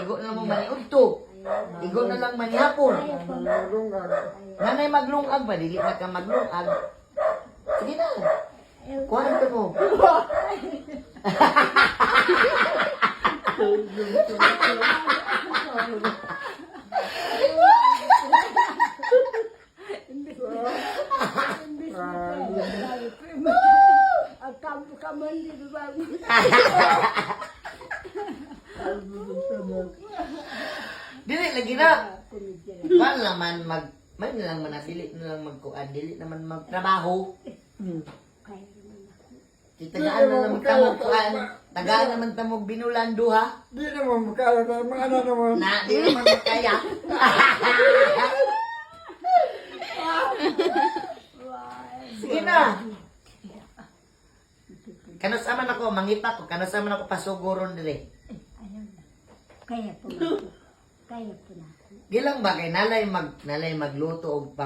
bago na mo maniudto. Igo na lang manihapon. Nanay maglungag ba? Dili na ka maglungag. Sige na. Kuhaan ka mo. Dili lagi na. Paano naman may nalang manasili na lang magkuan, dili naman magtrabaho. Tagaan na naman tamog kuan. Tagaan naman tamog binulan duha. Di naman makaya na mga ano naman. Na, di naman makaya. Sige na. Kanasaman ako, mangita ko. Kanasaman ako pasuguron dire. Kaya po na. Kaya po na. Gilang ba kay nalay magluto og